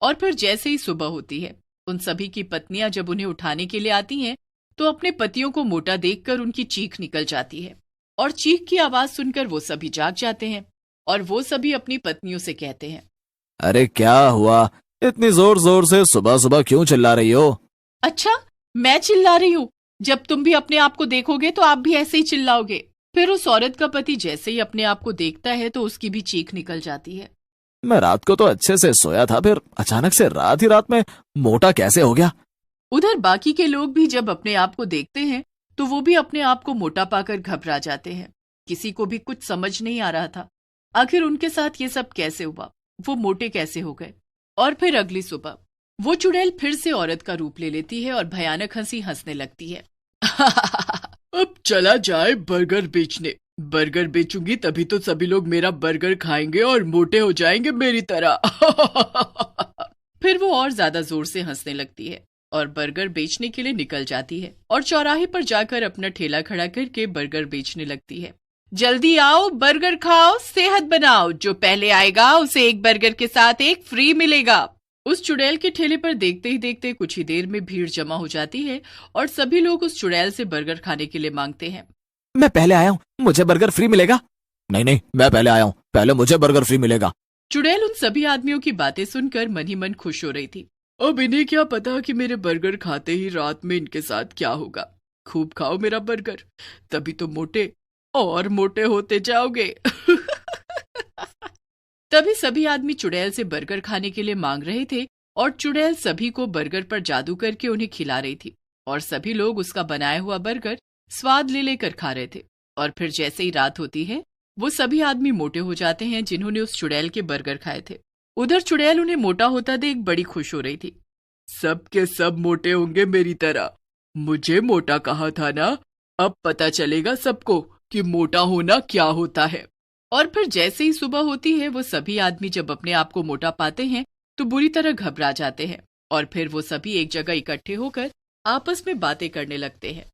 और फिर जैसे ही सुबह होती है, उन सभी की पत्नियां जब उन्हें उठाने के लिए आती हैं, तो अपने पतियों को मोटा देखकर उनकी चीख निकल जाती है और चीख की आवाज सुनकर वो सभी जाग जाते हैं और वो सभी अपनी पत्नियों से कहते हैं, अरे क्या हुआ, इतनी जोर जोर से सुबह सुबह क्यों चिल्ला रही हो? अच्छा, मैं चिल्ला रही हूँ? जब तुम भी अपने आप को देखोगे तो आप भी ऐसे ही चिल्लाओगे। फिर उस औरत का पति जैसे ही अपने आप को देखता है तो उसकी भी चीख निकल जाती है। मैं रात को तो अच्छे से सोया था, फिर अचानक से रात ही रात में मोटा कैसे हो गया? उधर बाकी के लोग भी जब अपने आप को देखते हैं तो वो भी अपने आप को मोटा पाकर घबरा जाते हैं। किसी को भी कुछ समझ नहीं आ रहा था, आखिर उनके साथ ये सब कैसे हुआ, वो मोटे कैसे हो गए। और फिर अगली सुबह वो चुड़ैल फिर से औरत का रूप ले लेती है और भयानक हंसी हंसने लगती है। अब चला जाए बर्गर बेचने। बर्गर बेचूंगी तभी तो सभी लोग मेरा बर्गर खाएंगे और मोटे हो जाएंगे मेरी तरह। फिर वो और ज्यादा जोर से हंसने लगती है और बर्गर बेचने के लिए निकल जाती है और चौराहे पर जाकर अपना ठेला खड़ा करके बर्गर बेचने लगती है। जल्दी आओ, बर्गर खाओ, सेहत बनाओ, जो पहले आएगा उसे एक बर्गर के साथ एक फ्री मिलेगा। उस चुड़ैल के ठेले पर देखते ही देखते कुछ ही देर में भीड़ जमा हो जाती है और सभी लोग उस चुड़ैल से बर्गर खाने के लिए मांगते हैं। मैं पहले आया हूँ, मुझे बर्गर फ्री मिलेगा। नहीं नहीं, मैं पहले आया हूँ, पहले मुझे बर्गर फ्री मिलेगा। चुड़ैल उन सभी आदमियों की बातें सुनकर मन ही मन खुश हो रही थी। अब इन्हें क्या पता कि मेरे बर्गर खाते ही रात में इनके साथ क्या होगा। खूब खाओ मेरा बर्गर, तभी तो मोटे और मोटे होते जाओगे। तभी सभी आदमी चुड़ैल से बर्गर खाने के लिए मांग रहे थे और चुड़ैल सभी को बर्गर पर जादू करके उन्हें खिला रही थी और सभी लोग उसका बनाया हुआ बर्गर स्वाद ले लेकर खा रहे थे। और फिर जैसे ही रात होती है वो सभी आदमी मोटे हो जाते हैं जिन्होंने उस चुड़ैल के बर्गर खाए थे। उधर चुड़ैल उन्हें मोटा होता देख बड़ी खुश हो रही थी। सब के सब मोटे होंगे मेरी तरह, मुझे मोटा कहा था ना, अब पता चलेगा सबको कि मोटा होना क्या होता है। और फिर जैसे ही सुबह होती है वो सभी आदमी जब अपने आप को मोटा पाते हैं तो बुरी तरह घबरा जाते हैं और फिर वो सभी एक जगह इकट्ठे होकर आपस में बातें करने लगते हैं।